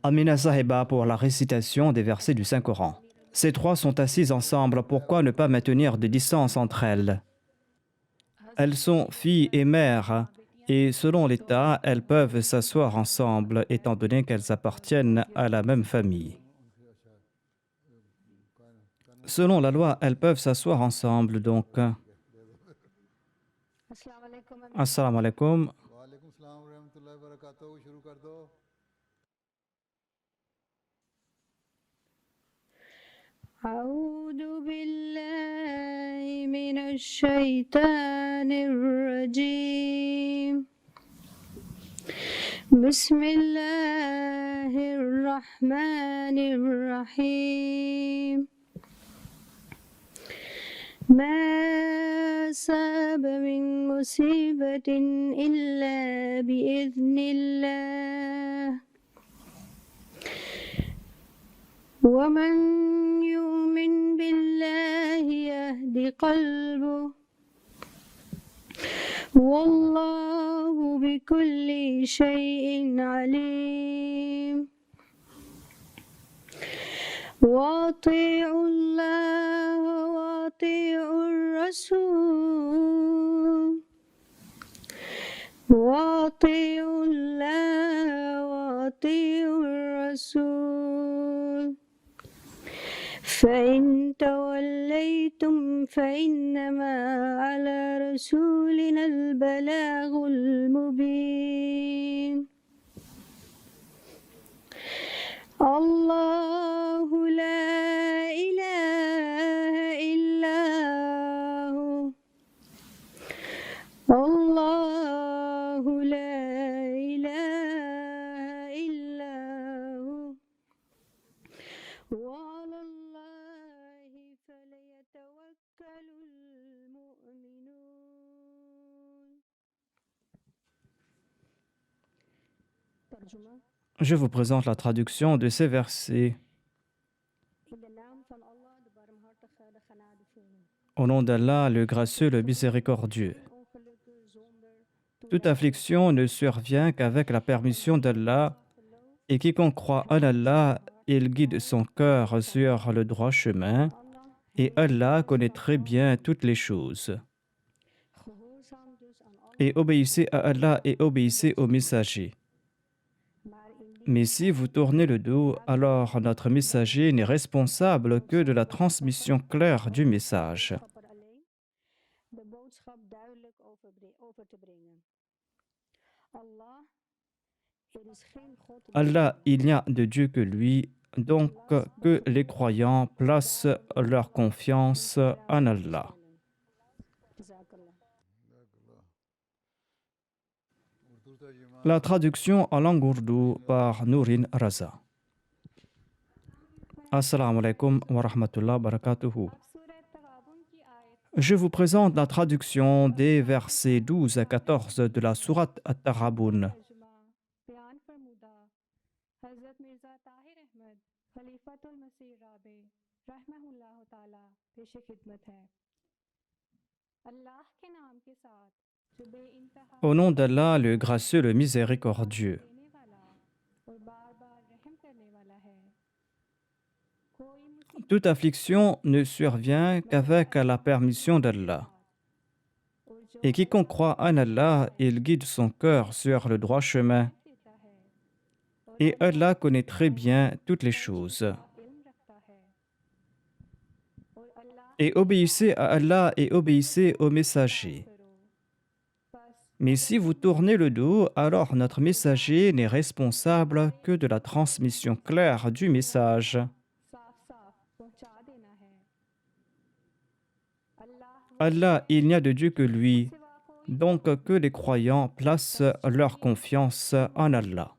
Amina Sahiba pour la récitation des versets du Saint-Coran. Ces trois sont assises ensemble, pourquoi ne pas maintenir de distance entre elles? Elles sont filles et mères, et selon l'État, elles peuvent s'asseoir ensemble, étant donné qu'elles appartiennent à la même famille. Selon la loi, elles peuvent s'asseoir ensemble, donc. Assalamu alaikum. أعوذ بالله من الشيطان الرجيم بسم الله الرحمن الرحيم ما أصاب من مصيبة إلا بإذن الله ومن يؤمن بالله يهد قلبه والله بكل شيء عليم وأطيعوا الله وأطيعوا الرسول وأطيعوا الله وأطيعوا الرسول فإن توليتم فإنما على رسولنا البلاغ المبين الله لا إله إلا هو الله لا إله إلا هو وعلى الله فليتوكل المؤمنون. ترجمة. Je vous présente la traduction de ces versets. Au nom d'Allah, le gracieux, le miséricordieux. Toute affliction ne survient qu'avec la permission d'Allah, et quiconque croit en Allah, il guide son cœur sur le droit chemin, et Allah connaît très bien toutes les choses. Et obéissez à Allah et obéissez aux messagers. Mais si vous tournez le dos, alors notre messager n'est responsable que de la transmission claire du message. Allah, il n'y a de Dieu que lui, donc que les croyants placent leur confiance en Allah. La traduction en langue ourdou par Nourin Raza. Assalamu alaikum wa rahmatullah wa barakatuhu. Je vous présente la traduction des versets 12 à 14 de la sourate At-Taghabun. Au nom d'Allah, le gracieux, le miséricordieux. Toute affliction ne survient qu'avec la permission d'Allah. Et quiconque croit en Allah, il guide son cœur sur le droit chemin. Et Allah connaît très bien toutes les choses. Et obéissez à Allah et obéissez aux messagers. Mais si vous tournez le dos, alors notre messager n'est responsable que de la transmission claire du message. Allah, il n'y a de Dieu que lui, donc que les croyants placent leur confiance en Allah.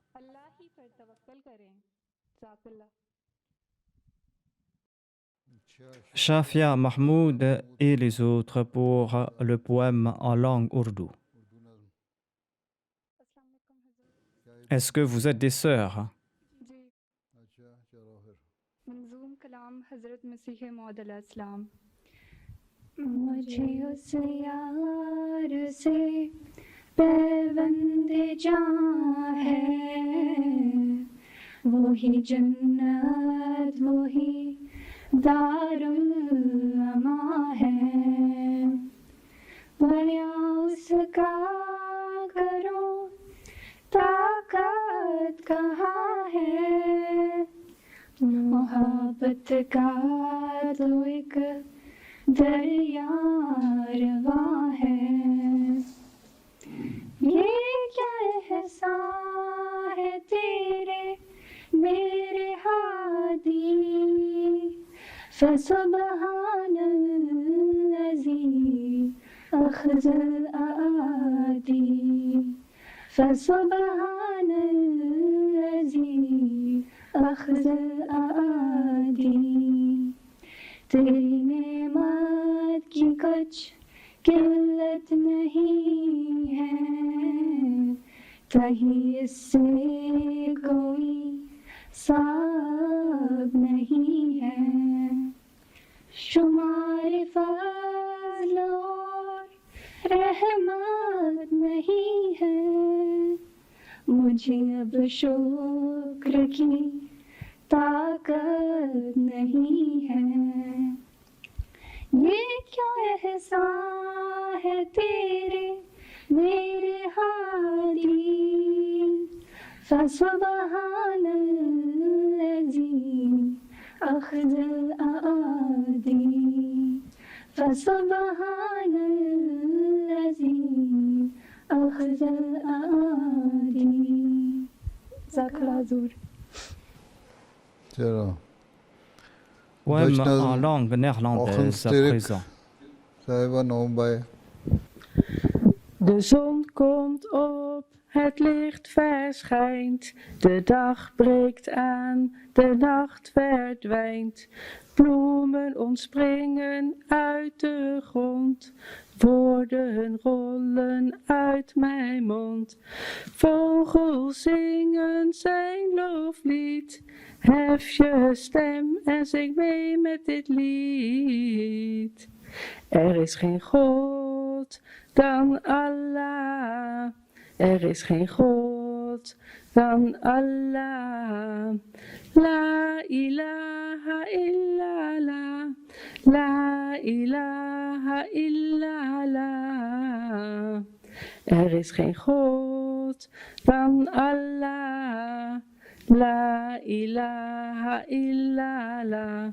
Shafia Mahmoud et les autres pour le poème en langue ourdou. Est-ce que vous êtes des sœurs? मुझे उस यार से पैबंद जान है वही जन्नत वही दारुल अमा है बया उसका करो ताकत कहाँ है मोहब्बत का तो एक दरिया रवा है ये क्या एहसान है तेरे मेरे हादी फसुबहानल्लज़ी अख़ज़ल आदी फसुबहानल्लज़ी अख़ज़ल आदी तेरी नेमत की कुछ किल्लत नहीं है कहीं इससे कोई साब नहीं है शुमार फज़ल और रहमत नहीं है मुझे अब शुक्र की ताकत नहीं है ये क्या एहसान है तेरे मेरे हादी फसुबहानल्लज़ी अख़ज़ल आदी फसुबहानल्लज़ी अख़ज़ल आदी ज़ाकरा ज़ूर चलो Poème Deutsch en langue néerlandaise à présent. Sahiba Noombay. De zon komt op, het licht verschijnt, de dag breekt aan, de nacht verdwijnt. Bloemen ontspringen uit de grond, woorden rollen uit mijn mond. Vogels zingen zijn loflied, hef je stem en zing mee met dit lied. Er is geen God dan Allah, er is geen God dan Allah. La ilaha illallah, la ilaha illallah. Er is geen God dan Allah, la ilaha illallah.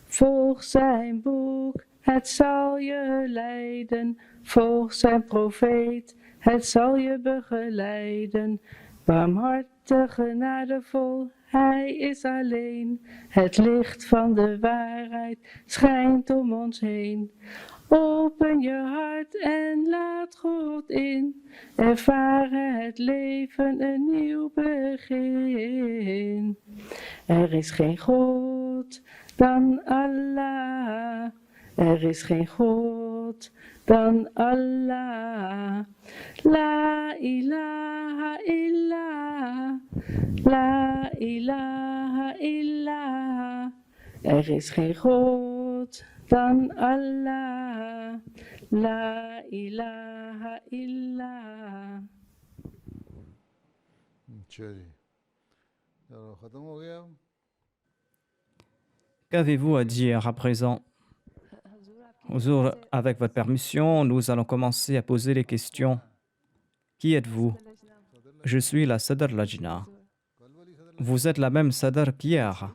Volg zijn boek, het zal je leiden. Volg zijn profeet, het zal je begeleiden. Barmhartig, genadevol, hij is alleen. Het licht van de waarheid schijnt om ons heen. Open je hart en laat God in. Ervaren het leven een nieuw begin. Er is geen God dan Allah. Er is geen God dan Allah. La ilaha illallah. La ilaha illallah. Er is geen God dan Allah. La ilaha illallah. चलिए चलो ख़त्म हो गया Qu'avez-vous à dire à présent? Huzour, avec votre permission, nous allons commencer à poser les questions. Qui êtes-vous? Je suis la Sadr Lajna. Vous êtes la même Sadr qu'hier.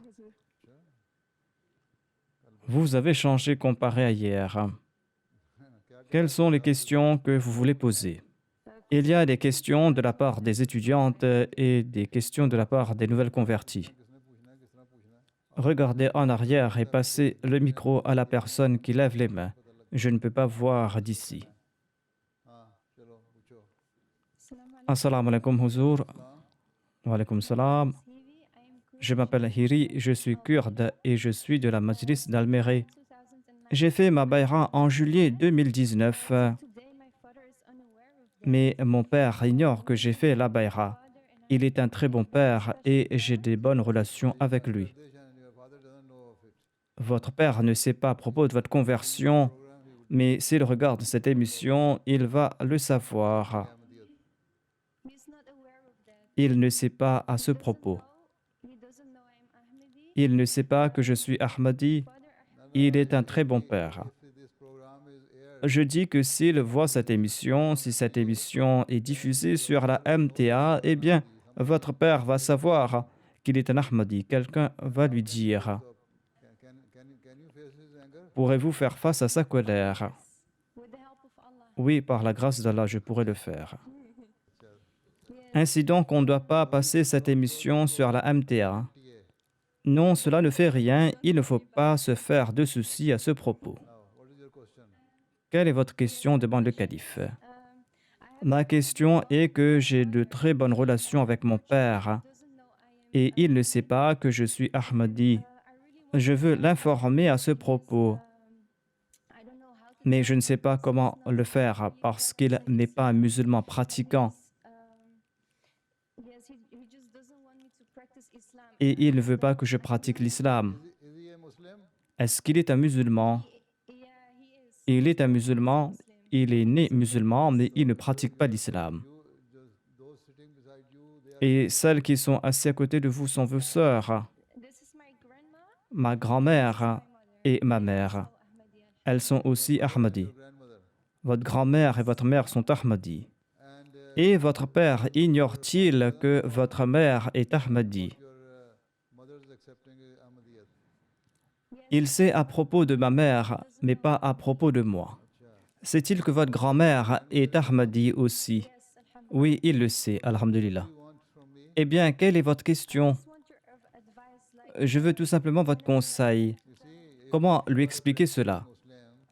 Vous avez changé comparé à hier. Quelles sont les questions que vous voulez poser? Il y a des questions de la part des étudiantes et des questions de la part des nouvelles converties. Regardez en arrière et passez le micro à la personne qui lève les mains. Je ne peux pas voir d'ici. Assalamu alaikum Huzour. Wa alaikum salam. Je m'appelle Hiri, je suis kurde et je suis de la Majlis d'Almere. J'ai fait ma bayra en juillet 2019, mais mon père ignore que j'ai fait la bayra. Il est un très bon père et j'ai des bonnes relations avec lui. Votre père ne sait pas à propos de votre conversion, mais s'il regarde cette émission, il va le savoir. Il ne sait pas à ce propos. Il ne sait pas que je suis Ahmadi. Il est un très bon père. Je dis que s'il voit cette émission, si cette émission est diffusée sur la MTA, eh bien, votre père va savoir qu'il est un Ahmadi. Quelqu'un va lui dire, pourrez-vous faire face à sa colère? Oui, par la grâce d'Allah, je pourrai le faire. Ainsi donc, on ne doit pas passer cette émission sur la MTA. Non, cela ne fait rien. Il ne faut pas se faire de soucis à ce propos. Quelle est votre question? Demande le calife. Ma question est que j'ai de très bonnes relations avec mon père et il ne sait pas que je suis Ahmadi. Je veux l'informer à ce propos, mais je ne sais pas comment le faire parce qu'il n'est pas un musulman pratiquant et il ne veut pas que je pratique l'islam. Est-ce qu'il est un musulman? Il est un musulman, il est né musulman, mais il ne pratique pas l'islam. Et celles qui sont assises à côté de vous sont vos sœurs, ma grand-mère et ma mère. Elles sont aussi Ahmadi. Votre grand-mère et votre mère sont Ahmadi. Et votre père ignore-t-il que votre mère est Ahmadi? Il sait à propos de ma mère, mais pas à propos de moi. Sait-il que votre grand-mère est Ahmadi aussi? Oui, il le sait, alhamdulillah. Eh bien, quelle est votre question? Je veux tout simplement votre conseil. Comment lui expliquer cela?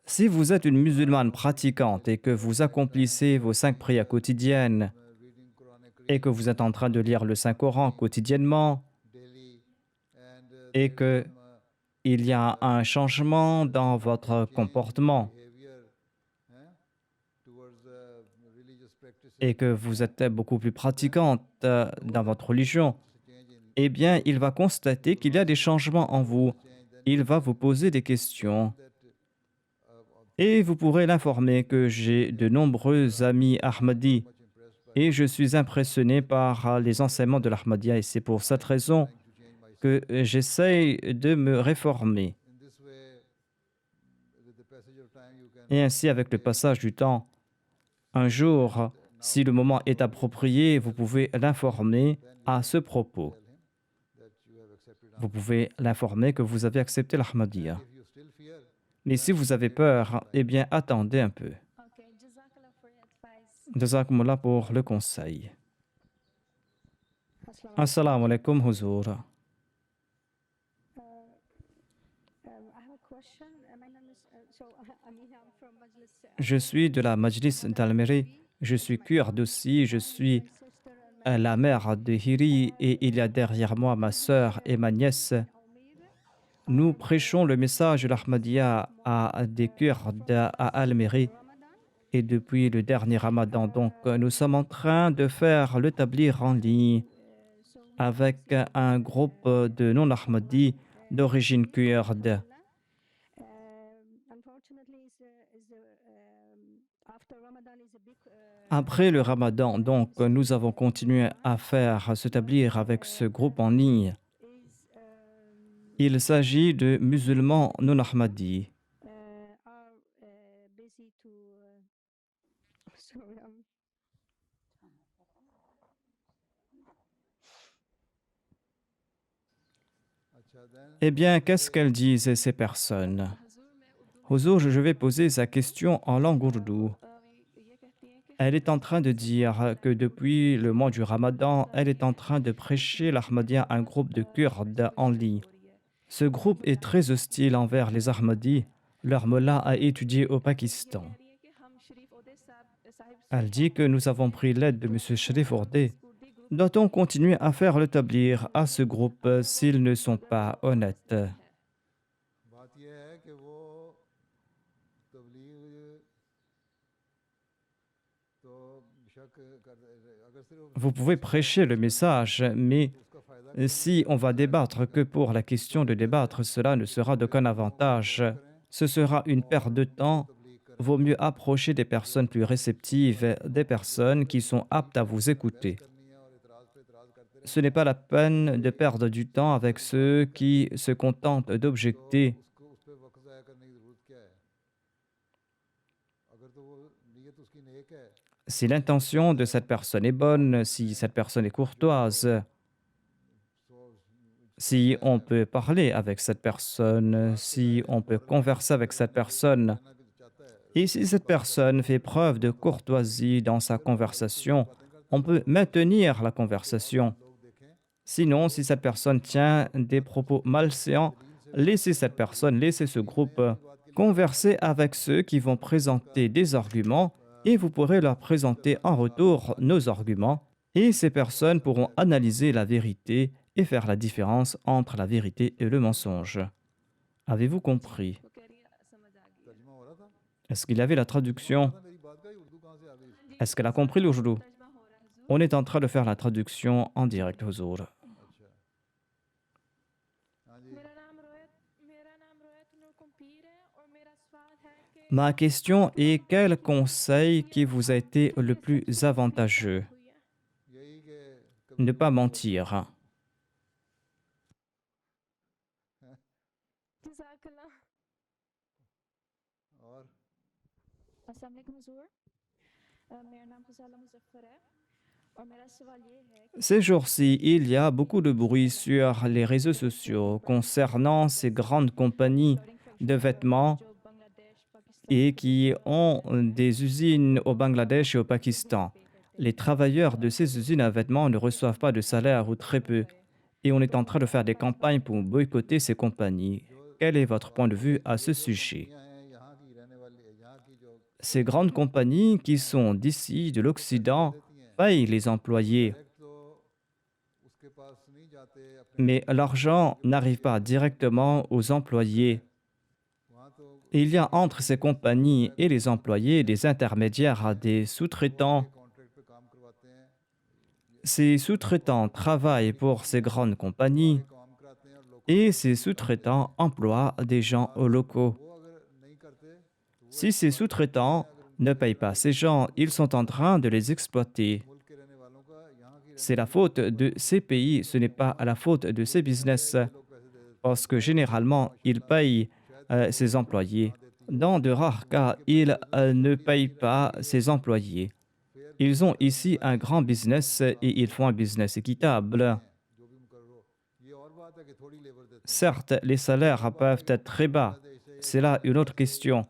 Si vous êtes une musulmane pratiquante et que vous accomplissez vos 5 prières quotidiennes et que vous êtes en train de lire le Saint-Coran quotidiennement et que il y a un changement dans votre comportement et que vous êtes beaucoup plus pratiquante dans votre religion, eh bien, il va constater qu'il y a des changements en vous. Il va vous poser des questions. Et vous pourrez l'informer que j'ai de nombreux amis Ahmadis et je suis impressionné par les enseignements de l'Ahmadiyya et c'est pour cette raison que j'essaye de me réformer. Et ainsi, avec le passage du temps, un jour, si le moment est approprié, vous pouvez l'informer à ce propos. Vous pouvez l'informer que vous avez accepté l'Ahmadiyya. Mais si vous avez peur, eh bien, attendez un peu. Jazakumullah pour le conseil. Assalamu alaikum, Huzour. Je suis de la Majlis d'Almérie. Je suis kurde aussi. Je suis la mère de Hiri et il y a derrière moi ma sœur et ma nièce. Nous prêchons le message de l'Ahmadiyya à des Kurdes à Almérie. Et depuis le dernier Ramadan, donc, nous sommes en train de faire le tablir en ligne avec un groupe de non-Ahmadis d'origine kurde. Après le Ramadan, donc, nous avons continué à faire ce tablir avec ce groupe en ligne. Il s'agit de musulmans non-Ahmadis. Eh bien, qu'est-ce qu'elles disent ces personnes? Huzour, je vais poser sa question en langue ourdou. Elle est en train de dire que depuis le mois du Ramadan, elle est en train de prêcher l'Ahmadiyya à un groupe de Kurdes en ligne. Ce groupe est très hostile envers les Ahmadis. Leur mullah a étudié au Pakistan. Elle dit que nous avons pris l'aide de M. Sharif Ordé. Doit-on continuer à faire le tablir à ce groupe s'ils ne sont pas honnêtes? Vous pouvez prêcher le message, mais si on va débattre que pour la question de débattre, cela ne sera d'aucun avantage. Ce sera une perte de temps. Vaut mieux approcher des personnes plus réceptives, des personnes qui sont aptes à vous écouter. ce n'est pas la peine de perdre du temps avec ceux qui se contentent तो d'objecter. उसको उस पर वक्त ज़ाया करने की ज़रूरत क्या है? अगर तो वो नीयत उसकी नेक है Si l'intention de cette personne est bonne, si cette personne est courtoise, si on peut parler avec cette personne, si on peut converser avec cette personne, ना कि चाहता है et si cette personne fait preuve de courtoisie dans sa conversation, on peut maintenir la conversation. लोग देखें Sinon, si cette personne tient des propos malséants, laissez cette personne, laissez ce groupe converser avec ceux qui vont présenter des arguments et vous pourrez leur présenter en retour nos arguments et ces personnes pourront analyser la vérité et faire la différence entre la vérité et le mensonge. Avez-vous compris? तर्जुमा हो रहा था Est-ce qu'il y avait la traduction? ना मेरी बात का ही उर्दू कहाँ से आ गई Est-ce qu'elle a compris l'Ourdou? On est en train de faire la traduction en direct, Huzour. अच्छा हाँ जी मेरा नाम रोहित नूर कुम्पीर है और मेरा सवाल है कि Ma question est quel conseil qui vous a été le plus avantageux? यही कि Ne pas mentir. जज़ाकल्लाह। और अस्सलाम वालेकुम हुजूर। मेरा नाम खुशाला मुजफ्फर है और मेरा सवाल ये है कि Ces jours-ci, il y a beaucoup de bruit sur les réseaux sociaux concernant ces grandes compagnies de vêtements जो बांग्लादेश Pakistan et qui ont des usines au Bangladesh et au Pakistan. Les travailleurs de ces usines à vêtements ne reçoivent pas de salaire ou très peu. Et on est en train de faire des campagnes pour boycotter ces compagnies. Quel est votre point de vue à ce sujet? हैं यहाँ की रहने वाली यहाँ की जो Ces grandes compagnies qui sont d'ici, de l'Occident, payent les employés, direct तो उसके पास नहीं जाते अपने mais l'argent n'arrive pas directement aux employés. वहाँ तो Il y a entre ces compagnies et les employés des intermédiaires, des sous-traitants. Contract पे काम करवाते हैं Ces sous-traitants travaillent pour ces grandes compagnies काम कराते हैं और लोग et ces sous-traitants emploient des gens locaux. वो अगर नहीं करते Si ces sous-traitants ne payent pas ces gens, ils sont en train de les exploiter. मुल्क के रहने वालों का यहाँ की C'est la faute de ces pays, ce n'est pas la faute de ces business, लोग पैसे दे देते parce que généralement, ils payent ces employés. Dans de rares cas, ils ne payent pas ces employés. Ils ont ici un grand business et ils font un business équitable. हैं जो भी मुकर्रर हो ये और बात है कि थोड़ी लेबर देते Certes, les salaires peuvent être très bas. C'est là une autre question.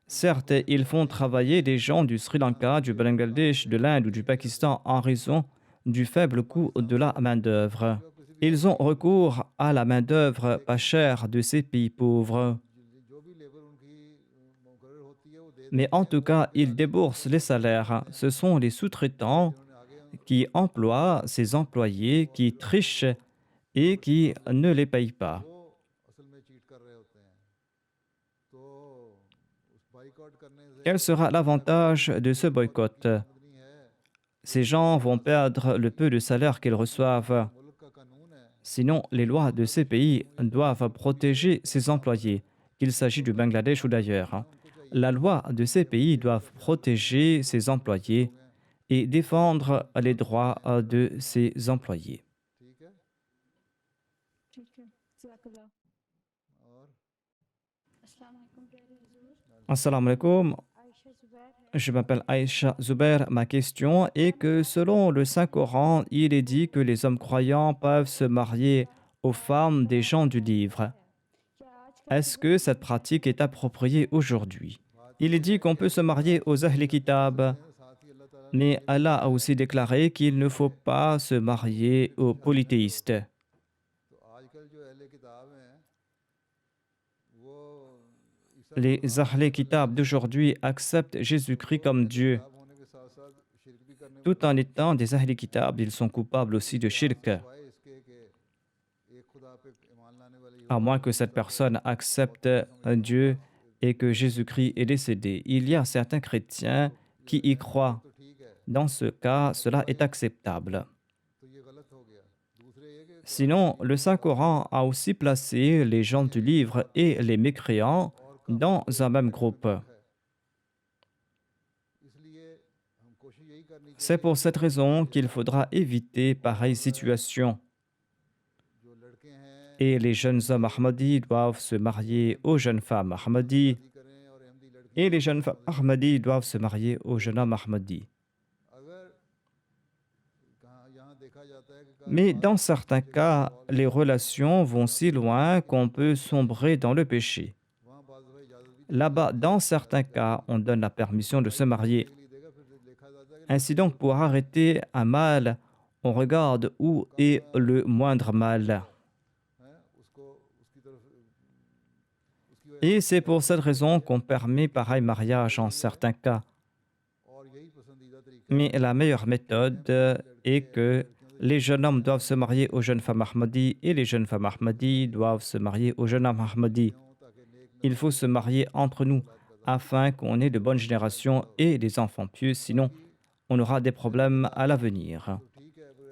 Certes, ils font travailler des gens du Sri Lanka, du Bangladesh, de l'Inde ou du Pakistan en raison du faible coût de la main-d'œuvre. Ils ont recours à la main-d'œuvre pas chère de ces pays pauvres. हैं जो भी लेबर उनकी मुकर्रर होती है वो दे Mais en tout cas, ils déboursent les salaires. Ce sont les sous-traitants qui emploient ces employés qui trichent et qui ne les payent pas. वो असल में चीट कर रहे होते हैं तो उस बाइकआउट करने से Quel sera l'avantage de ce boycott? आमदनी है Ces gens vont perdre le peu de salaire qu'ils reçoivent. मुल्क का कानून है Sinon, les lois de ces pays doivent protéger ces employés, qu'il s'agisse du Bangladesh ou d'ailleurs. La loi de ces pays doit protéger ces employés et défendre les droits de ces employés. ठीक है ठीक है जज़ाकल्लाह। और अस्सलाम वालेकुम प्यारे हुजूर। Assalamu alaikum. Ayesha जुबैर है। Je m'appelle Aïcha Zubair. Ma question est que selon le Saint-Coran, il est dit que les hommes croyants peuvent se marier aux femmes des gens du livre. क्या आज Est-ce que cette pratique est appropriée aujourd'hui? Il est dit qu'on peut se marier aux Ahl Kitab, साथ ही अल्लाह ताला mais Allah a aussi déclaré qu'il ne faut pas se marier aux polythéistes. तो आजकल जो अहले किताब हैं वो ईसा Les Ahl Kitab d'aujourd'hui acceptent Jésus-Christ comme Dieu. किताब होने के साथ साथ शिरक भी करने Tout en étant des Ahl Kitab, ils sont coupables aussi de shirk. वाले इसके कि एक खुदा पे ईमान लाने वाले À moins que cette personne accepte un Dieu et que Jésus-Christ est décédé. Il y a certains chrétiens qui y croient. तो ठीक है Dans ce cas, cela est acceptable. तो ये गलत हो गया दूसरे ये कि Sinon, le Saint-Coran a aussi placé les gens du livre et les mécréants dans un même groupe. इसलिए हम कोशिश यही C'est pour cette raison qu'il faudra éviter pareille situation. जो लड़के हैं Et les jeunes hommes Ahmadis doivent se marier aux jeunes femmes Ahmadis. शादी करें और अहमदी लड़की Et les jeunes femmes Ahmadis doivent se marier aux jeunes hommes Ahmadis. अगर यहाँ देखा जाता है कि Mais dans certains cas, les relations vont si loin qu'on peut sombrer dans le péché. वहाँ बाज़ दफ़ा इजाज़त भी Là-bas, dans certains cas, on donne la permission de se marier. के लिए देगा फिर देखा जाता है Ainsi donc, pour arrêter un mal, on regarde où est le moindre mal. कि उसको उसकी तरफ उसकी वजह Et c'est pour cette raison qu'on permet pareil mariage en certains cas. और यही पसंदीदा तरीका Mais la meilleure méthode est que les jeunes hommes doivent se marier aux jeunes femmes Ahmadis et les jeunes femmes Ahmadis doivent se marier aux jeunes hommes Ahmadis. Il faut se marier entre nous afin qu'on ait de bonnes générations et des enfants pieux, sinon on aura des problèmes à l'avenir.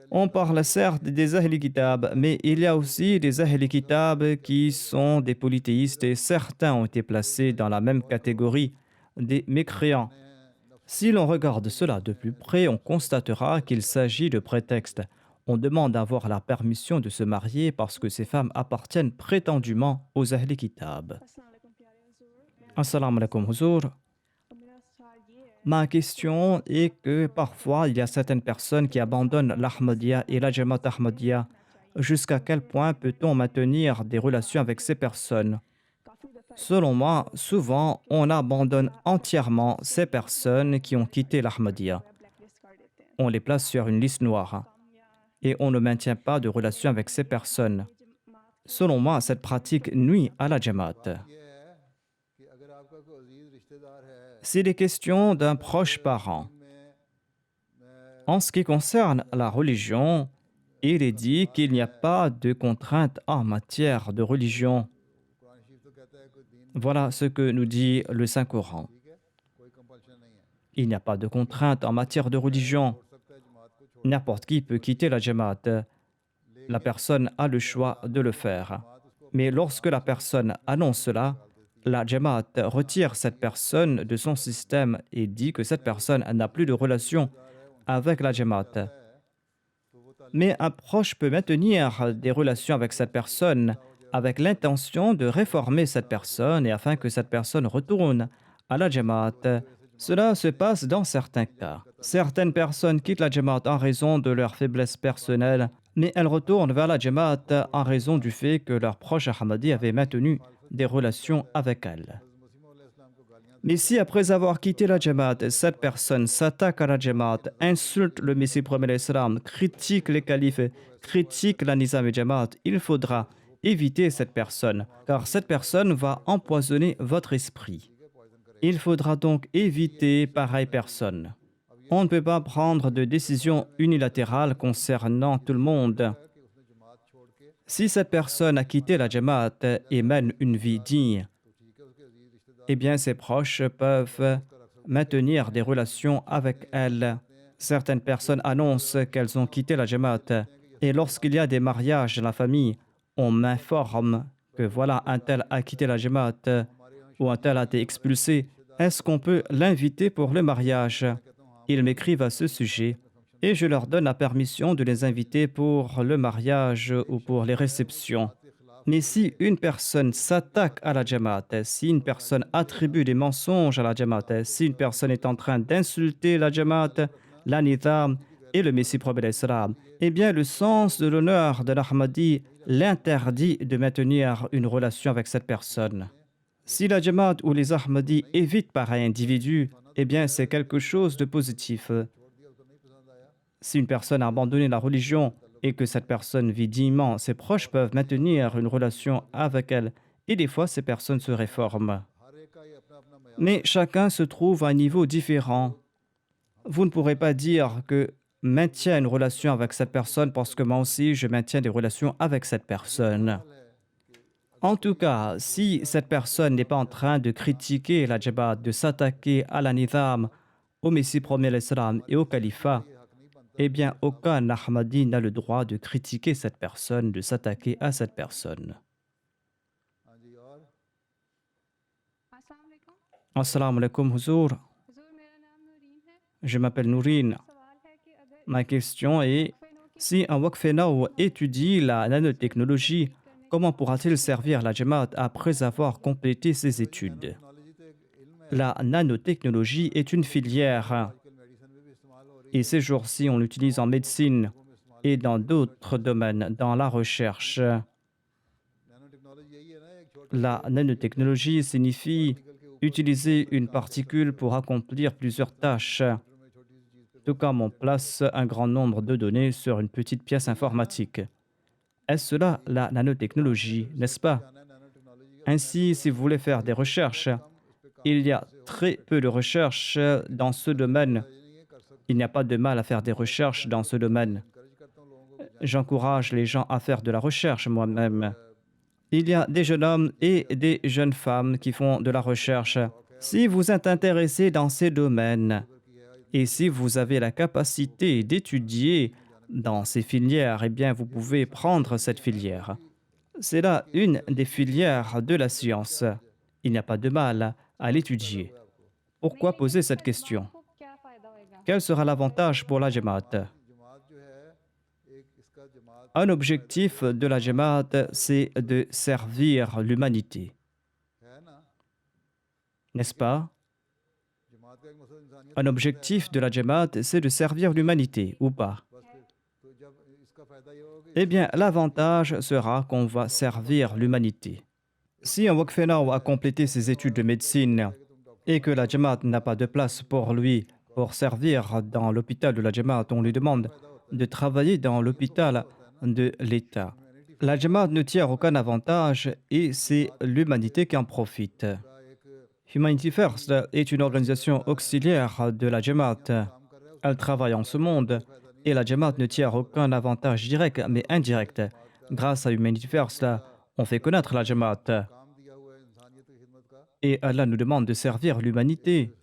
On parle certes des Ahl Kitab, mais il y a aussi des Ahl Kitab qui sont des polythéistes et certains ont été placés dans la même catégorie des mécréants. Si l'on regarde cela de plus près, on constatera qu'il s'agit de prétextes. On demande d'avoir la permission de se marier parce que ces femmes appartiennent prétendument aux Ahl Kitab. अस्सलाम वालेकुम प्यारे हुजूर। Assalamu alaikum, Huzour. और मेरा सवाल ये है Ma question est que parfois, il y a certaines personnes qui abandonnent l'Ahmadiyya et la Jamaat Ahmadiyya. Jusqu'à quel point peut-on maintenir des relations avec ces personnes? काफ़ी दफ़ा Selon moi, souvent, on abandonne entièrement ces personnes qui ont quitté l'Ahmadiyya. Blacklist कर देते हैं On les place sur une liste noire et on ne maintient pas de relation avec ces personnes. Selon moi, cette pratique nuit à la Jamaat. ये है कि अगर आपका कोई अजीज रिश्तेदार है C'est des questions d'un proche parent. En ce qui concerne la religion, il est dit qu'il n'y a pas de contrainte en matière de religion. Quran शरीफ तो कहता है कोई दीन Voilà ce que nous dit le Saint-Coran. ठीक है कोई कंपल्शन नहीं है Il n'y a pas de contrainte en matière de religion. हो सकता है जमात को छोड़ N'importe qui peut quitter la Jamaat. La personne a le choix de le faire. Mais lorsque la personne annonce cela, la Jamaat retire cette personne de son système et dit que cette personne n'a plus de relation avec la Jamaat. Mais un proche peut maintenir des relations avec cette personne avec l'intention de réformer cette personne et afin que cette personne retourne à la Jamaat. Cela se passe dans certains cas. Certaines personnes quittent la Jamaat en raison de leur faiblesse personnelle, mais elles retournent vers la Jamaat en raison du fait que leur proche Ahmadi avait maintenu des relations avec elles. Mais si après avoir quitté la Jamaat, cette personne s'attaque à la Jamaat, insulte le Messie premier l'Islam, critique les califes, critique la Nizam et Jamaat, il faudra éviter cette personne, car cette personne va empoisonner votre esprit. Il faudra donc éviter pareille personne. On ne peut pas prendre de décision unilatérale concernant tout le monde. Si cette personne a quitté la Jamaat et mène une vie digne, eh bien ses proches peuvent maintenir des relations avec elle. Certaines personnes annoncent qu'elles ont quitté la Jamaat et lorsqu'il y a des mariages dans la famille, on m'informe que voilà, un tel a quitté la Jamaat ou un tel a été expulsé. Est-ce qu'on peut l'inviter pour le mariage? Ils m'écrivent à ce sujet et je leur donne la permission de les inviter pour le mariage ou pour les réceptions. Mais si une personne s'attaque à la Jamaat, si une personne attribue des mensonges à la Jamaat, si une personne est en train d'insulter la Jamaat, la Nizam et le Messie prophète l'Islam, eh bien le sens de l'honneur de l'Ahmadi l'interdit de maintenir une relation avec cette personne. Si la Jamaat ou les Ahmadis évitent pareil individu, eh bien c'est quelque chose de positif. Si une personne a abandonné la religion et que cette personne vit dignement, ses proches peuvent maintenir une relation avec elle et des fois ces personnes se réforment. Mais chacun se trouve à un niveau différent. Vous ne pourrez pas dire que maintiens une relation avec cette personne parce que moi aussi je maintiens des relations avec cette personne. En tout cas, si cette personne n'est pas en train de critiquer la Jamaat, de s'attaquer à la Nizam, au Messie premier l'Islam et au califat, eh bien aucun Ahmadi n'a le droit de critiquer cette personne, de s'attaquer à cette personne. हाँ जी और अस्सलाम वालेकुम Assalamu alaikum, Huzour. हुजूर मेरा नाम नूरीन है Je m'appelle Nourine. सवाल Ma question est, si un Wakfenao étudie la nanotechnologie, comment pourra-t-il servir la Jamaat après avoir complété ses études? La nanotechnologie est une filière et ces jours-ci, on l'utilise en médecine et dans d'autres domaines, dans la recherche. La nanotechnologie signifie utiliser une particule pour accomplir plusieurs tâches, tout comme on place un grand nombre de données sur une petite pièce informatique. Est-ce cela la nanotechnologie, n'est-ce pas? Ainsi, si vous voulez faire des recherches, il y a très peu de recherches dans ce domaine. Il n'y a pas de mal à faire des recherches dans ce domaine. J'encourage les gens à faire de la recherche moi-même. Il y a des jeunes hommes et des jeunes femmes qui font de la recherche. Si vous êtes intéressé dans ces domaines et si vous avez la capacité d'étudier dans ces filières, eh bien, vous pouvez prendre cette filière. C'est là une des filières de la science. Il n'y a pas de mal à l'étudier. Pourquoi poser cette question? Quel sera l'avantage pour la Jamaat? Un objectif de la Jamaat, c'est de servir l'humanité. N'est-ce pas? Un objectif de la Jamaat, c'est de servir l'humanité, ou pas? Eh bien, l'avantage sera qu'on va servir l'humanité. Si un Wakfenao a complété ses études de médecine et que la Jamaat n'a pas de place pour lui pour servir dans l'hôpital de la Jamaat, on lui demande de travailler dans l'hôpital de l'État. La Jamaat ne tire aucun avantage et c'est l'humanité qui en profite. Humanity First est une organisation auxiliaire de la Jamaat. Elle travaille en ce monde et la Jamaat ne tire aucun avantage direct mais indirect. Grâce à Humanity First, on fait connaître la Jamaat. Et Allah nous demande de servir l'humanité.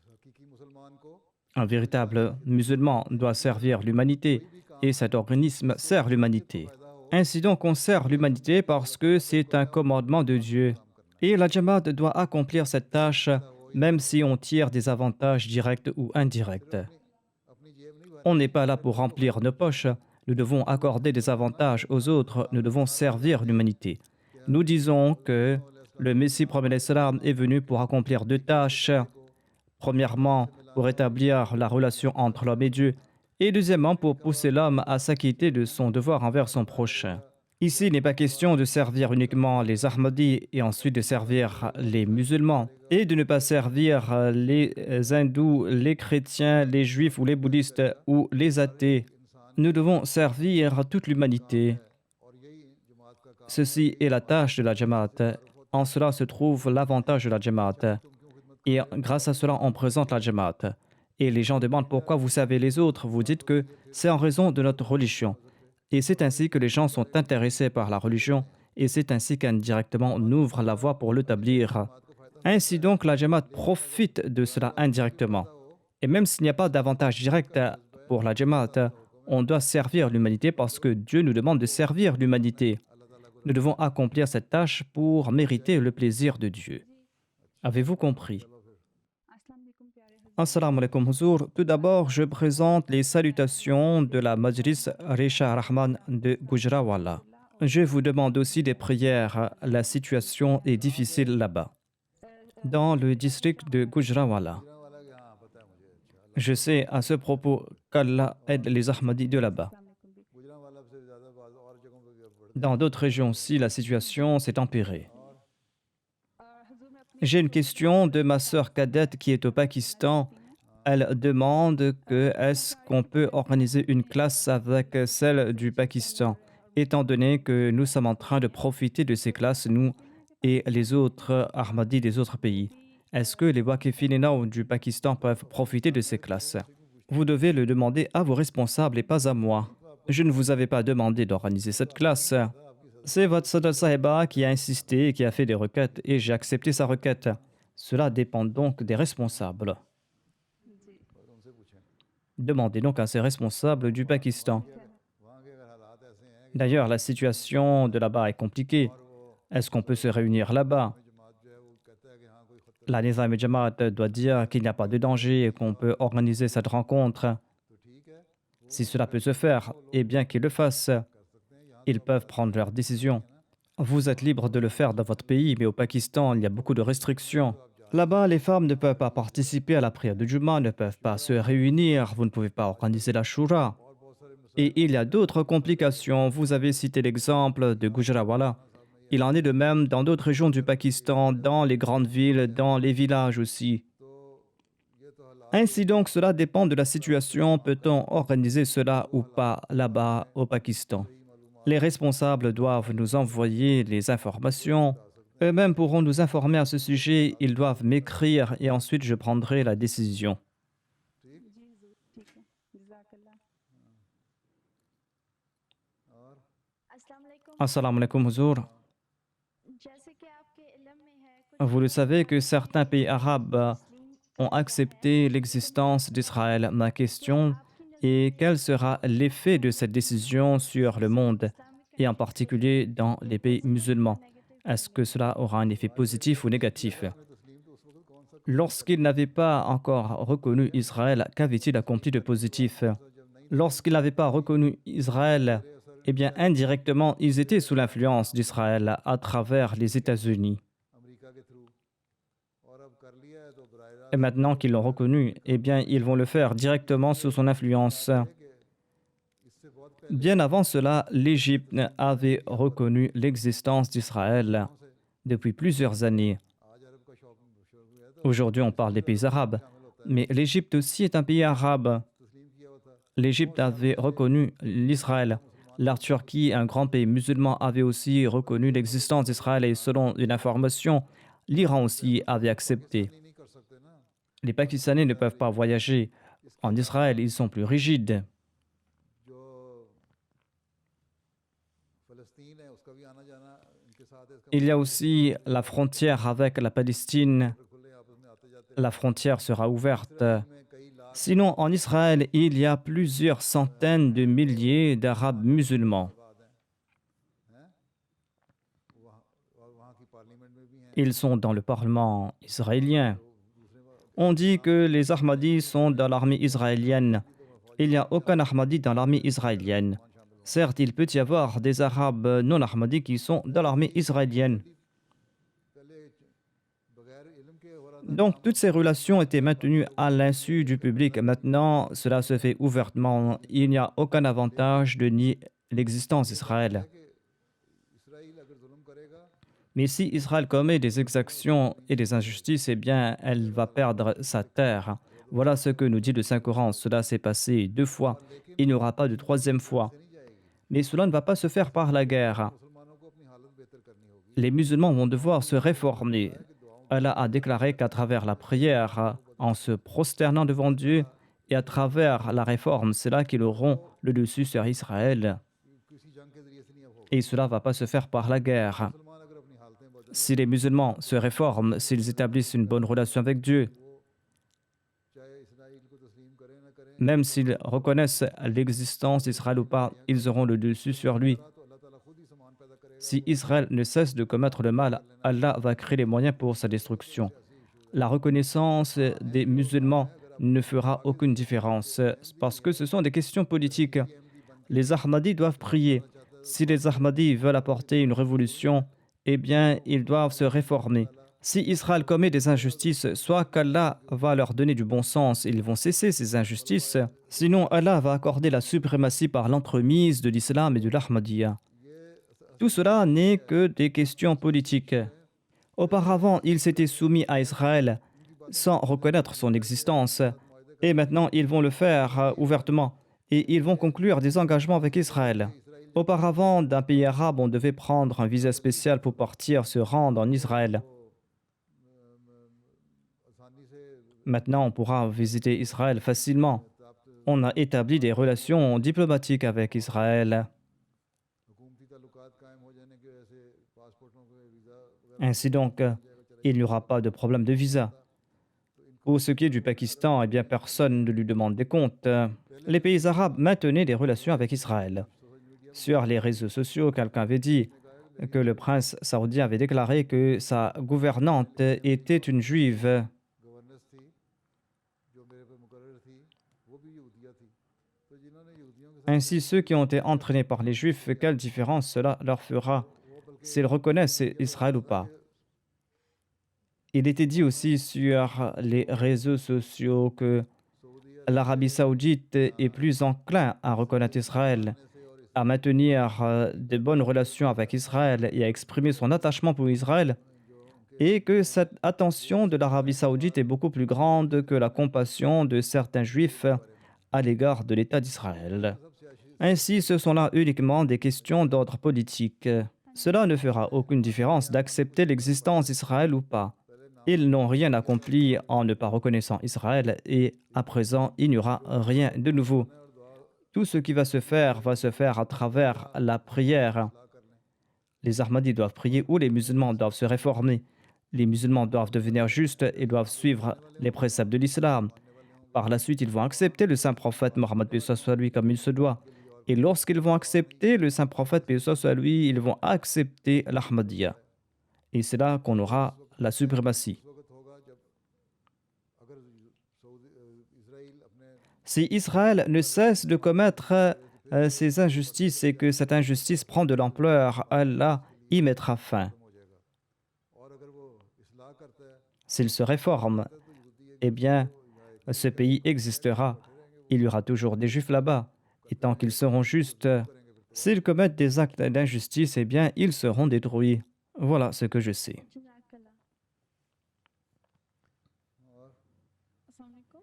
Un véritable musulman doit servir l'humanité et cet organisme sert l'humanité. Ainsi donc, on sert l'humanité parce que c'est un commandement de Dieu. Et la Jamaat doit accomplir cette tâche même si on tire des avantages directs ou indirects. On n'est pas là pour remplir nos poches. Nous devons accorder des avantages aux autres. Nous devons servir l'humanité. Nous disons que le Messie prophète salam est venu pour accomplir deux tâches. Premièrement, pour établir la relation entre l'homme et Dieu. Et deuxièmement, pour pousser l'homme à s'acquitter de son devoir envers son prochain. Ici, il n'est pas question de servir uniquement les Ahmadis et ensuite de servir les musulmans et de ne pas servir les hindous, les chrétiens, les juifs ou les bouddhistes ou les athées. Nous devons servir toute l'humanité. Ceci est la tâche de la Jamaat. En cela se trouve l'avantage de la Jamaat. Et grâce à cela, on présente la Jamaat. Et les gens demandent pourquoi vous savez les autres. Vous dites que c'est en raison de notre religion. Et c'est ainsi que les gens sont intéressés par la religion et c'est ainsi qu'indirectement on ouvre la voie pour l'établir. Ainsi donc, la Jamaat profite de cela indirectement. Et même s'il n'y a pas d'avantage direct pour la Jamaat, on doit servir l'humanité parce que Dieu nous demande de servir l'humanité. Nous devons accomplir cette tâche pour mériter le plaisir de Dieu. Avez-vous compris? Assalamu alaikum Huzour. Tout d'abord, je présente les salutations de la Majlis Risha Rahman de Gujranwala. Je vous demande aussi des prières. La situation est difficile là-bas, dans le district de Gujranwala. Je sais à ce propos qu'Allah aide les Ahmadis de là-bas. Dans d'autres régions aussi, la situation s'est empirée. J'ai une question de ma sœur cadette qui est au Pakistan. Elle demande que est-ce qu'on peut organiser une classe avec celle du Pakistan, étant donné que nous sommes en train de profiter de ces classes, nous et les autres Ahmadis des autres pays. Est-ce que les Waqifinina du Pakistan peuvent profiter de ces classes? Vous devez le demander à vos responsables et pas à moi. Je ne vous avais pas demandé d'organiser cette classe. C'est votre Sadr Sahiba qui a insisté et qui a fait des requêtes et j'ai accepté sa requête. Cela dépend donc des responsables. Demandez donc à ces responsables du Pakistan. D'ailleurs, la situation de là-bas est compliquée. Est-ce qu'on peut se réunir là-bas? La Nizam et Jamaat doit dire qu'il n'y a pas de danger et qu'on peut organiser cette rencontre. Si cela peut se faire, eh bien qu'ils le fassent. Ils peuvent prendre leurs décisions. Vous êtes libre de le faire dans votre pays, mais au Pakistan, il y a beaucoup de restrictions. Là-bas, les femmes ne peuvent pas participer à la prière de Juma, ne peuvent pas se réunir, vous ne pouvez pas organiser la Shura. Et il y a d'autres complications. Vous avez cité l'exemple de Gujranwala. Il en est de même dans d'autres régions du Pakistan, dans les grandes villes, dans les villages aussi. Ainsi donc, cela dépend de la situation. Peut-on organiser cela ou pas là-bas au Pakistan? Les responsables doivent nous envoyer les informations. Eux-mêmes pourront nous informer à ce sujet. Ils doivent m'écrire et ensuite je prendrai la décision. अस्सलाम वालेकुम। Assalamu alaikum, Huzour. जैसे कि आपके इल्म में है कुछ Vous le savez que certains pays arabes ont accepté l'existence d'Israël. Ma question est quel sera l'effet de cette décision sur le monde et en particulier dans les pays musulmans? Est-ce que cela aura un effet positif ou négatif? Lorsqu'il n'avait pas encore reconnu Israël, qu'avait-il accompli de positif? Lorsqu'il n'avait pas reconnu Israël, eh bien indirectement, ils étaient sous l'influence d'Israël à travers les États-Unis. Et maintenant qu'ils l'ont reconnu, eh bien, ils vont le faire directement sous son influence. Bien avant cela, l'Égypte avait reconnu l'existence d'Israël depuis plusieurs années. Aujourd'hui, on parle des pays arabes, mais l'Égypte aussi est un pays arabe. L'Égypte avait reconnu l'Israël. La Turquie, un grand pays musulman, avait aussi reconnu l'existence d'Israël et selon une information, l'Iran aussi avait accepté. Les Pakistanais ne peuvent pas voyager. En Israël, ils sont plus rigides. Il y a aussi la frontière avec la Palestine. La frontière sera ouverte. Sinon, en Israël, il y a plusieurs centaines de milliers d'Arabes musulmans. Ils sont dans le Parlement israélien. On dit que les Ahmadis sont dans l'armée israélienne. Il n'y a aucun Ahmadi dans l'armée israélienne. Certes, il peut y avoir des Arabes non Ahmadis qui sont dans l'armée israélienne. Donc, toutes ces relations étaient maintenues à l'insu du public. Maintenant, cela se fait ouvertement. Il n'y a aucun avantage de nier l'existence d'Israël. Mais si Israël commet des exactions et des injustices, eh bien, elle va perdre sa terre. Voilà ce que nous dit le Saint-Coran. Cela s'est passé 2 fois. Il n'y aura pas de 3e fois. Mais cela ne va pas se faire par la guerre. Les musulmans vont devoir se réformer. Allah a déclaré qu'à travers la prière, en se prosternant devant Dieu, et à travers la réforme, c'est là qu'ils auront le dessus sur Israël. Et cela ne va pas se faire par la guerre. Si les musulmans se réforment, s'ils établissent une bonne relation avec Dieu, même s'ils reconnaissent l'existence d'Israël ou pas, ils auront le dessus sur lui. Si Israël ne cesse de commettre le mal, Allah va créer les moyens pour sa destruction. La reconnaissance des musulmans ne fera aucune différence parce que ce sont des questions politiques. Les Ahmadis doivent prier. Si les Ahmadis veulent apporter une révolution, eh bien, ils doivent se réformer. Si Israël commet des injustices, soit qu'Allah va leur donner du bon sens, ils vont cesser ces injustices. Sinon, Allah va accorder la suprématie par l'entremise de l'islam et de l'Ahmadiyya. Tout cela n'est que des questions politiques. Auparavant, ils s'étaient soumis à Israël sans reconnaître son existence. Et maintenant, ils vont le faire ouvertement. Et ils vont conclure des engagements avec Israël. Auparavant, d'un pays arabe, on devait prendre un visa spécial pour partir se rendre en Israël. Maintenant, on pourra visiter Israël facilement. On a établi des relations diplomatiques avec Israël. Ainsi donc, il n'y aura pas de problème de visa. Pour ce qui est du Pakistan, eh bien, personne ne lui demande des comptes. Les pays arabes maintenaient des relations avec Israël. Sur les réseaux sociaux, quelqu'un avait dit que le prince saoudien avait déclaré que sa gouvernante était une juive. तो जिन्होंने यहूदियों के साथ Ainsi, ceux qui ont été entraînés par les Juifs, quelle différence cela leur fera s'ils reconnaissent Israël ou pas? Il était dit aussi sur les réseaux sociaux que l'Arabie saoudite est plus enclin à reconnaître Israël, à maintenir de bonnes relations avec Israël et à exprimer son attachement pour Israël, et que cette attention de l'Arabie saoudite est beaucoup plus grande que la compassion de certains Juifs à l'égard de l'État d'Israël. Ainsi, ce sont là uniquement des questions d'ordre politique. Cela ne fera aucune différence d'accepter l'existence d'Israël ou pas. Ils n'ont rien accompli en ne pas reconnaissant Israël et à présent, il n'y aura rien de nouveau. Tout ce qui va se faire à travers la prière. Les Ahmadis doivent prier ou les musulmans doivent se réformer. Les musulmans doivent devenir justes et doivent suivre les préceptes de l'islam. Par la suite, ils vont accepter le saint prophète Mohammed paix soit lui comme il se doit. Et lorsqu'ils vont accepter le saint prophète paix soit lui, ils vont accepter l'Ahmadiyya. Et c'est là qu'on aura la suprématie. Si Israël ne cesse de commettre ces injustices et que cette injustice prend de l'ampleur, Allah y mettra fin. S'il se réforme, eh bien, ce pays existera. Il y aura toujours des Juifs là-bas. Et tant qu'ils seront justes, s'ils commettent des actes d'injustice, eh bien, ils seront détruits. Voilà ce que je sais. जज़ाकल्लाह। अस्सलाम वालेकुम।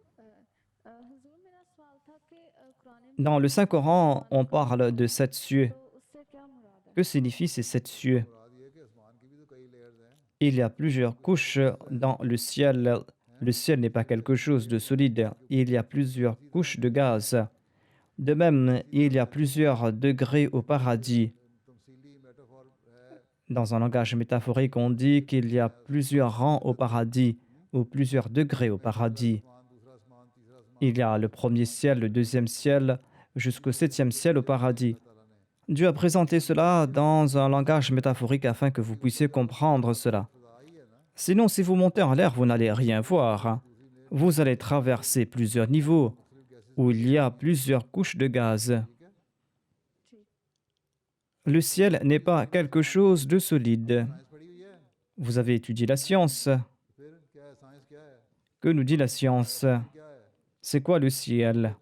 हुजूर, मेरा सवाल था कि कुरान में Dans le Saint-Coran, on parle de 7 cieux. तो उससे क्या मुराद है? Que signifient ces 7 cieux? मुराद ये है कि आसमान की भी तो कई लेयर्स हैं Il y a plusieurs couches dans le ciel. Le ciel n'est pas quelque chose de solide. Il y a plusieurs couches de gaz. De même, il y a plusieurs degrés au paradis. तमसीली मेटाफॉर है Dans un langage métaphorique, on dit qu'il y a plusieurs rangs au paradis ou plusieurs degrés au paradis. आसमान दूसरा आसमान तीसरा आसमान Il y a le premier ciel, le deuxième ciel, jusqu'au septième ciel au paradis. Dieu a présenté cela dans un langage métaphorique afin que vous puissiez comprendre cela. Sinon, si vous montez en l'air, vous n'allez rien voir. Vous allez traverser plusieurs niveaux où il y a plusieurs couches de gaz. Le ciel n'est pas quelque chose de solide. Science पढ़ी हुई है Vous avez étudié la science. फिर क्या है साइंस क्या है Que nous dit la science? क्या है C'est quoi le ciel?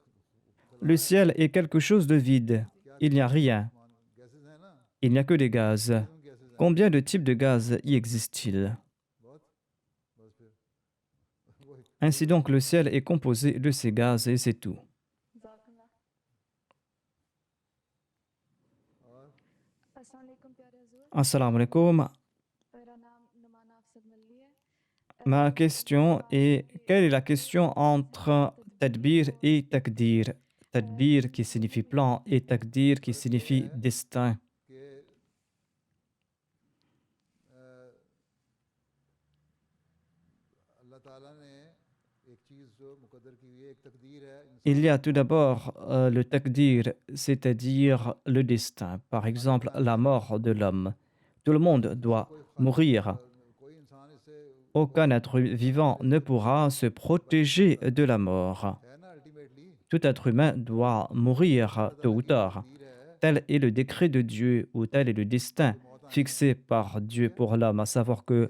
Le ciel est quelque chose de vide. Il n'y a rien. Gases हैं ना Il n'y a que des gaz. Gases हैं Combien de types de gaz y existe-t-il? बहुत बस फिर वही Ainsi donc, le ciel est composé de ces gaz et c'est tout. जज़ाकल्लाह। अस्सलाम वालेकुम प्यारे हुजूर, Assalamu alaikum. मेरा नाम नुमाना अफसद मल्ली है। Ma question est, quelle est la question entre tadbir et takdir? Tadbir qui signifie plan et takdir qui signifie destin. कि अल्लाह ताला ने एक चीज़ जो मुकद्दर की हुई है एक तकदीर है Il y a tout d'abord le takdir, c'est-à-dire le destin. Par exemple, la mort de l'homme. Tout le monde doit mourir. कोई इंसान इससे Aucun être vivant ne pourra se protéger de la mort. है ना ultimately Tout être humain doit mourir tôt ou tard. तकदीर है Tel est le décret de Dieu ou tel est le destin fixé par Dieu pour l'homme, à savoir que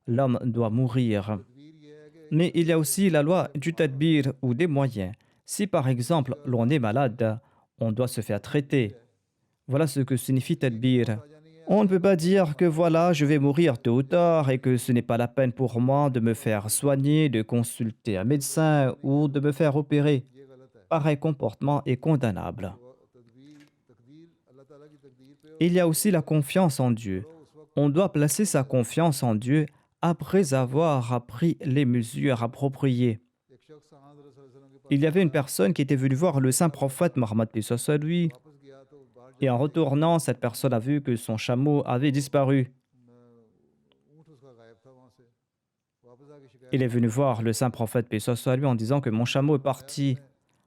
l'homme doit mourir. तकदीर ये है कि Mais il y a aussi la loi du tadbir ou des moyens. Si par exemple l'on est malade, on doit se faire traiter. Voilà ce que signifie tadbir. On ne peut pas dire que voilà, je vais mourir tôt ou tard et que ce n'est pas la peine pour moi de me faire soigner, de consulter un médecin ou de me faire opérer. ये गलत है Pareil comportement est condamnable. वो तकदीर अल्लाह ताला की तकदीर पे Il y a aussi la confiance en Dieu. On doit placer sa confiance en Dieu après avoir pris les mesures appropriées. एक शख्स हज़रत सल्लल्लाहु अलैहि वसल्लम के पास Il y avait une personne qui était venue voir le saint prophète Mohammed paix soit sur lui, वापस गया तो बाहर et en retournant, cette personne a vu que son chameau avait disparu. ऊँट उसका गायब था वहाँ से वापस आके शिकायत Il est venu voir le saint prophète paix soit sur lui en disant que mon chameau est parti.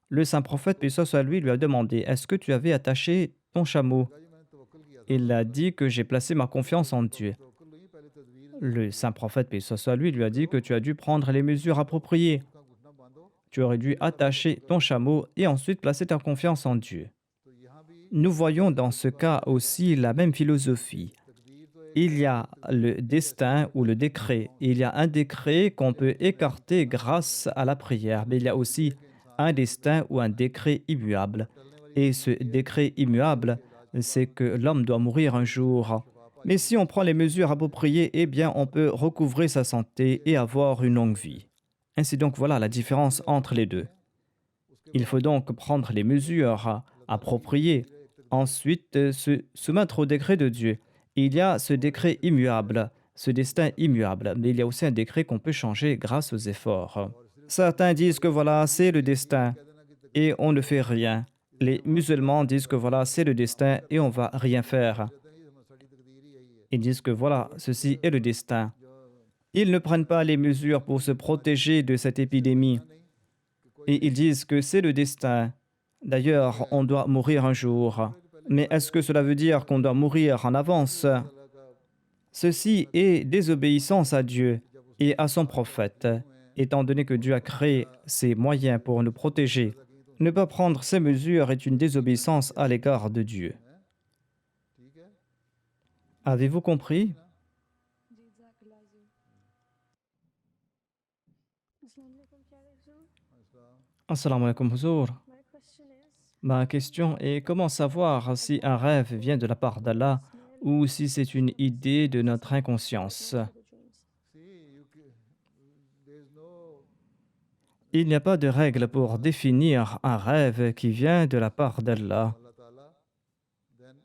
Le saint prophète paix soit sur lui lui a demandé, est-ce que tu avais attaché ton chameau? जी मैंने तवक्कुल किया था Il a dit que j'ai placé ma confiance en Dieu. तवक्कुल नहीं पहले तदबीर Le saint prophète paix soit sur lui lui a dit que tu as dû prendre les mesures appropriées. उसका घुटना बांधो Tu aurais dû attacher ton chameau et ensuite placer ta confiance en Dieu. तो यहाँ भी Nous voyons dans ce cas aussi la même philosophie. तकदीर तो एक Il y a le destin ou le décret. Il y a un décret qu'on peut écarter grâce à la prière, mais il y a aussi un destin ou un décret immuable. Et ce décret immuable, c'est que l'homme doit mourir un jour. Mais si on prend les mesures appropriées, eh bien, on peut recouvrer sa santé et avoir une longue vie. Ainsi donc, voilà la différence entre les deux. Il faut donc prendre les mesures appropriées, ensuite se soumettre au décret de Dieu. Il y a ce décret immuable, ce destin immuable, mais il y a aussi un décret qu'on peut changer grâce aux efforts. Certains disent que voilà, c'est le destin et on ne fait rien. Les musulmans disent que voilà, c'est le destin et on va rien faire. Ils disent que voilà, ceci est le destin. Ils ne prennent pas les mesures pour se protéger de cette épidémie. Et ils disent que c'est le destin. D'ailleurs, on doit mourir un jour. Mais est-ce que cela veut dire qu'on doit mourir en avance? Ceci est désobéissance à Dieu et à son prophète, étant donné que Dieu a créé ces moyens pour nous protéger. Ne pas prendre ces mesures est une désobéissance à l'égard de Dieu. ठीक है Avez-vous compris? जी जज़ाकल्लाह हुज़ूर। अस्सलाम वालेकुम क्या हुज़ूर। Assalamu alaikum huzour. My question is, Ma question est comment savoir si un rêve vient de la part d'Allah ou si c'est une idée de notre inconscience? the dreams. there is no Il n'y a pas de règle pour définir un rêve qui vient de la part d'Allah. Allah Ta'ala then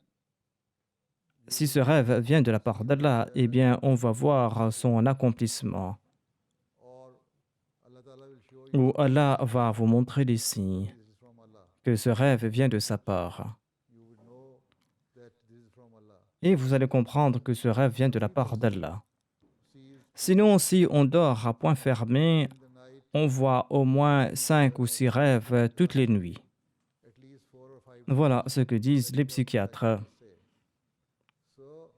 Si ce rêve vient de la part d'Allah, eh bien, on va voir son accomplissement. or Allah Ta'ala will show you Ou Allah va vous montrer des signes this is from Allah. que ce rêve vient de sa part. You would know that this is from Allah. Et vous allez comprendre que ce rêve vient de la part d'Allah. See Sinon, si on dort à point fermé, in the night on voit au moins 5 ou 6 rêves toutes les nuits. at least 4 or 5 Voilà ce que disent les psychiatres. say. So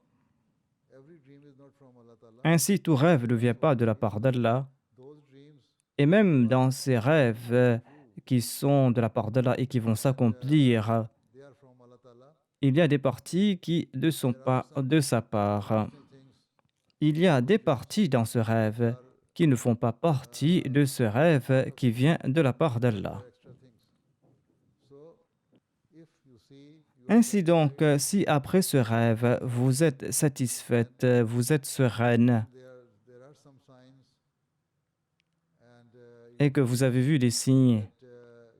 every dream is not from Allah Ta'ala. Ainsi, tout rêve ne vient pas de la part d'Allah. Those dreams Et même dans ces rêves qui sont de la part d'Allah et qui vont s'accomplir, they are from Allah Ta'ala. il y a des parties qui ne sont pas de sa part. Things Il y a des parties dans ce rêve qui ne font pas partie de ce rêve qui vient de la part d'Allah. extra things. So if you see you Ainsi donc, si après ce rêve, vous êtes satisfaite, vous êtes sereine there are some signs and et que vous avez vu des signes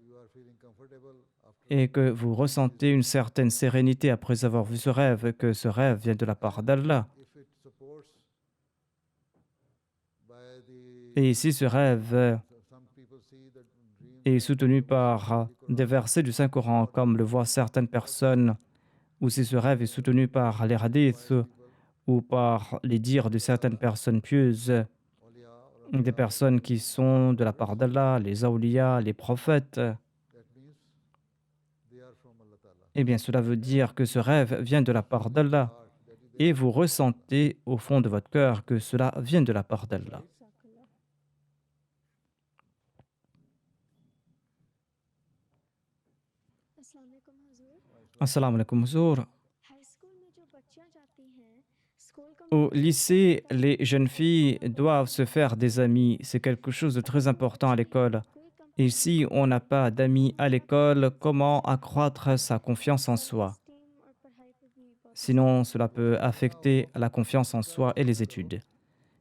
you are feeling comfortable after et que vous ressentez une certaine sérénité après avoir vu ce rêve, que ce rêve vient de la part d'Allah. if it supports by the Et si ce rêve some people see that dream est soutenu par des versets du Saint-Coran, comme le voient certaines personnes, ou si ce rêve est soutenu par les hadiths ou par les dires de certaines personnes pieuses, awliya or des personnes qui sont de la part d'Allah, les awliya, les prophètes, that means they are from Allah Ta'ala. eh bien cela veut dire que ce rêve vient de la part d'Allah. Et vous ressentez au fond de votre cœur que cela vient de la part d'Allah. जज़ाकल्लाह। अस्सलाम वालेकुम हुज़ूर। Assalamu alaikum huzour. High school में जो बच्चियां जाती हैं, स्कूल का Au lycée, les jeunes filles doivent se faire des amis. C'est quelque chose de très important à l'école. Et si on n'a pas d'amis à l'école, comment accroître sa confiance en soi? Team और पढ़ाई पे भी बहुत Sinon, cela peut affecter la confiance en soi et les études.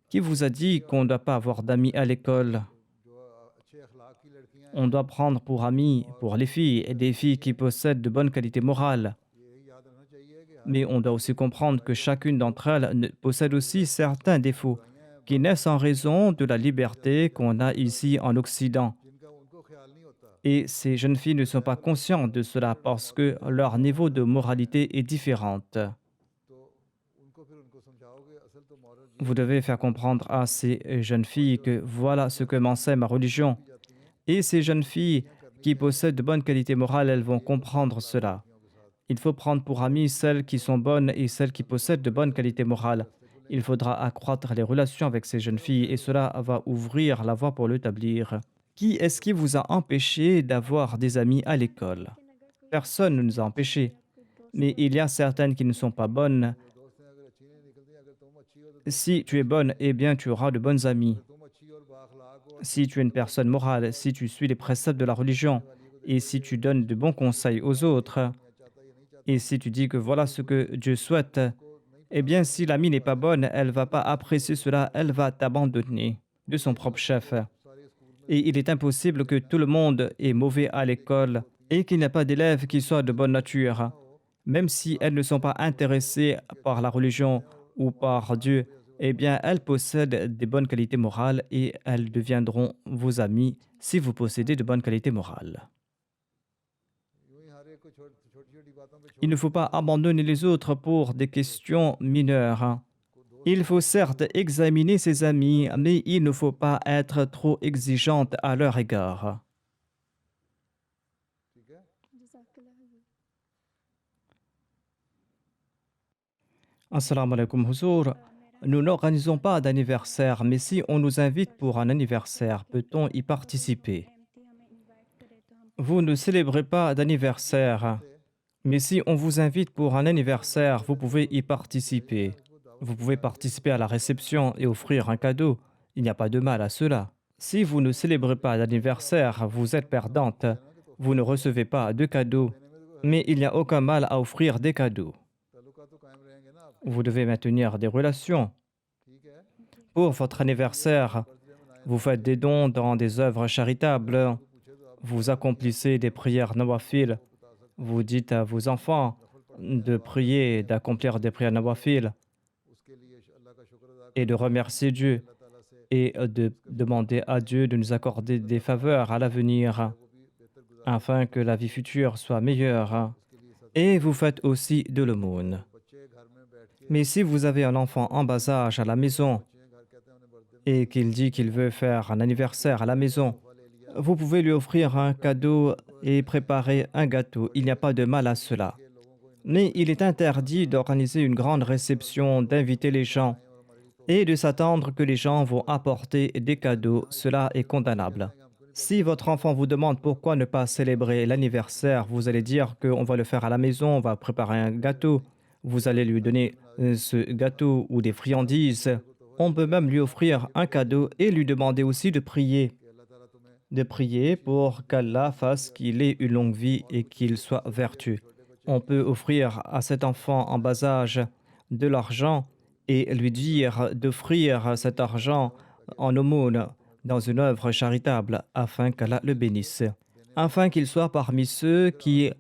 Qui vous a dit qu'on ne doit pas avoir d'amis à l'école? जो अच्छे अखलाक की लड़कियां हैं On doit prendre pour amis, pour les filles, des filles qui possèdent de bonnes qualités morales. ये याद रखना चाहिए कि Mais on doit aussi comprendre que chacune d'entre elles possède aussi certains défauts qui naissent en raison de la liberté qu'on a ici en Occident. जिनका उनको ख्याल नहीं होता Et ces jeunes filles ne sont pas conscientes de cela parce que leur niveau de moralité est différent. तो उनको फिर उनको समझाओगे असल तो moral Vous devez faire comprendre à ces jeunes filles que voilà ce que m'enseigne ma religion. Et ces jeunes filles qui possèdent de bonnes qualités morales, elles vont comprendre cela. Il faut prendre pour amies celles qui sont bonnes et celles qui possèdent de bonnes qualités morales. Il faudra accroître les relations avec ces jeunes filles et cela va ouvrir la voie pour l'établir. Qui est-ce qui vous a empêché d'avoir des amis à l'école? Personne ne nous a empêchés. Mais il y a certaines qui ne sont pas bonnes. दोस्त हैं अगर अच्छी नहीं निकलती अगर तुम अच्छी हो तो Si tu es bonne, eh bien tu auras de bonnes amies. तुम अच्छी और बाखलाक हो Si tu es une personne morale, si tu suis les préceptes de la religion, et si tu donnes de bons conseils aux autres, चाहता ये नहीं चाहता et si tu dis que voilà ce que Dieu souhaite, eh bien si l'amie n'est pas bonne, elle ne va pas apprécier cela, elle va t'abandonner de son propre chef. सारे स्कूल में Et il est impossible que tout le monde est mauvais à l'école et qu'il n'y a pas d'élèves qui soient de bonne nature. Même si elles ne sont pas intéressées par la religion ou par Dieu, eh bien, elles possèdent des bonnes qualités morales et elles deviendront vos amis si vous possédez de bonnes qualités morales. यूं ही हर एक को छोटी छोटी बातों पे Il ne faut pas abandonner les autres pour des questions mineures. Il faut certes examiner ses amis, mais il ne faut pas être trop exigeante à leur égard. ठीक है जज़ाकल्लाह हज़ूर। Assalamu alaikum, Huzour. Nous n'organisons pas d'anniversaire, mais si on nous invite pour un anniversaire, peut-on y participer? Vous ne célébrez pas d'anniversaire, mais si on vous invite pour un anniversaire, vous pouvez y participer. Vous pouvez participer à la réception et offrir un cadeau. Il n'y a pas de mal à cela. Si vous ne célébrez pas d'anniversaire, vous êtes perdante. Vous ne recevez pas de cadeaux, mais il n'y a aucun mal à offrir des cadeaux. ताल्लुकात तो कायम रहेंगे ना आपके Vous devez maintenir des relations. ठीक है Pour votre anniversaire, vous faites des dons dans des œuvres charitables, vous accomplissez des prières nawafil, vous dites à vos enfants de prier, d'accomplir des prières nawafil उसके लिए अल्लाह का शुक्र अदा et de remercier Dieu अल्लाह ताला से et de demander à Dieu de nous accorder des faveurs à l'avenir वो भी बेहतर गुजार afin que la vie future soit meilleure. उसके लिए सब Et vous faites aussi de l'aumône. बच्चे घर में बैठ के Mais si vous avez un enfant en bas âge à la maison बच्चे घर कहते हैं उन्हें birthday et qu'il dit qu'il veut faire un anniversaire à la maison, vous pouvez lui offrir un cadeau et préparer un gâteau. Il n'y a pas de mal à cela. Mais il est interdit d'organiser une grande réception, d'inviter les gens et de s'attendre que les gens vont apporter des cadeaux. Cela est condamnable. Si votre enfant vous demande pourquoi ne pas célébrer l'anniversaire, vous allez dire qu'on va le faire à la maison, on va préparer un gâteau, vous allez lui donner ce gâteau ou des friandises. On peut même lui offrir un cadeau et lui demander aussi de prier. De prier pour qu'Allah fasse qu'il ait une longue vie et qu'il soit vertueux. On peut offrir à cet enfant en bas âge de l'argent et lui dire d'offrir cet argent en aumône dans une œuvre charitable afin qu'Allah le bénisse, afin qu'il soit parmi ceux qui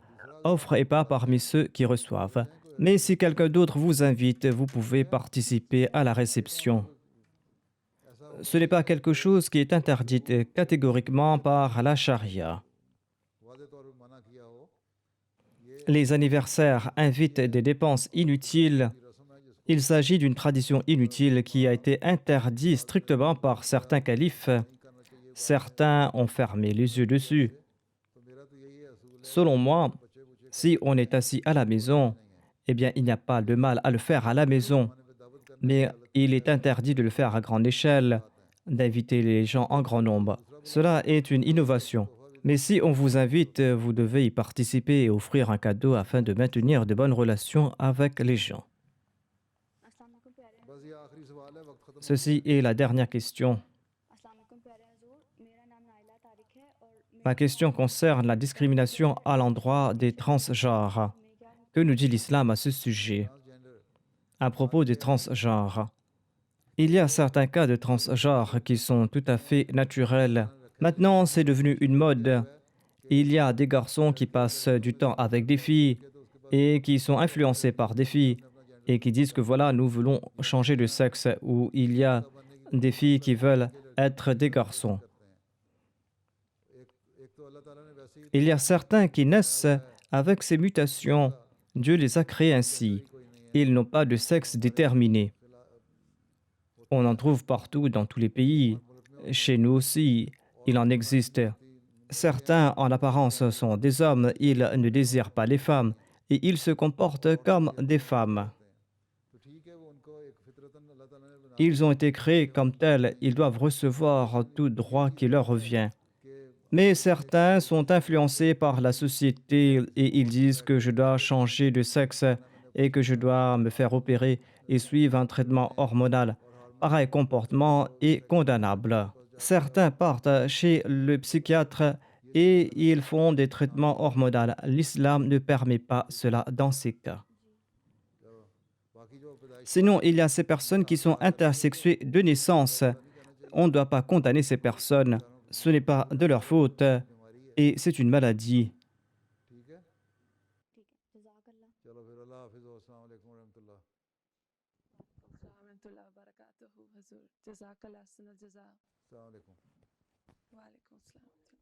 offrent et pas parmi ceux qui reçoivent. Mais si quelqu'un d'autre vous invite, vous pouvez participer à la réception. Ce n'est pas quelque chose qui est interdit catégoriquement par la charia. वादे तौर पर मना किया हो Les anniversaires invitent des dépenses inutiles. Il s'agit d'une tradition inutile qui a été interdite strictement par certains califes. Certains ont fermé les yeux dessus. Selon moi, si on est assis à la maison, eh bien, il n'y a pas de mal à le faire à la maison. Mais il est interdit de le faire à grande échelle, d'inviter les gens en grand nombre. Cela est une innovation. Mais si on vous invite, vous devez y participer et offrir un cadeau afin de maintenir de bonnes relations avec les gens. अस्सलाम वालेकुम प्यारे बस ये आखिरी सवाल है वक्त खत्म Ceci est la dernière question. अस्सलाम वालेकुम प्यारे हजूर मेरा नाम नाइला तारिक है और Ma question concerne la discrimination à l'endroit des transgenres. Que nous dit l'islam à ce sujet? À propos des transgenres, il y a certains cas de transgenres qui sont tout à fait naturels. Maintenant, c'est devenu une mode. Il y a des garçons qui passent du temps avec des filles et qui sont influencés par des filles et qui disent que voilà, nous voulons changer de sexe, ou il y a des filles qui veulent être des garçons. एक तो अल्लाह ताला ने वैसे ही Il y a certains qui naissent avec ces mutations. Dieu les a créés ainsi. Ils n'ont pas de sexe déterminé. On en trouve partout dans tous les pays. Chez nous aussi, il en existe. Certains, en apparence, sont des hommes. Ils ne désirent pas les femmes et ils se comportent comme des femmes. तो ठीक है वो उनको एक फितरतन अल्लाह ताला ने बना Ils ont été créés comme tels. Ils doivent recevoir tout droit qui leur revient. के Mais certains sont influencés par la société et ils disent que je dois changer de sexe et que je dois me faire opérer et suivre un traitement hormonal. Pareil comportement est condamnable. Certains partent chez le psychiatre et ils font des traitements hormonaux. L'islam ne permet pas cela dans ces cas. चलो बाकी जो पैदाइशी Sinon, il y a ces personnes qui sont intersexuées de naissance. On ne doit pas condamner ces personnes. Ce n'est pas de leur faute बीमारी है et c'est une maladie. ठीक है ठीक है जज़ाकल्लाह चलो फिर अल्लाह हाफिज़ अस्सलाम वालेकुम रहमतुल्लाह Warahmatullahi wabarakatuh, Hazur. Jazakallah, Sana Jaza. अस्सलाम वालेकुम Wa alaikum salam.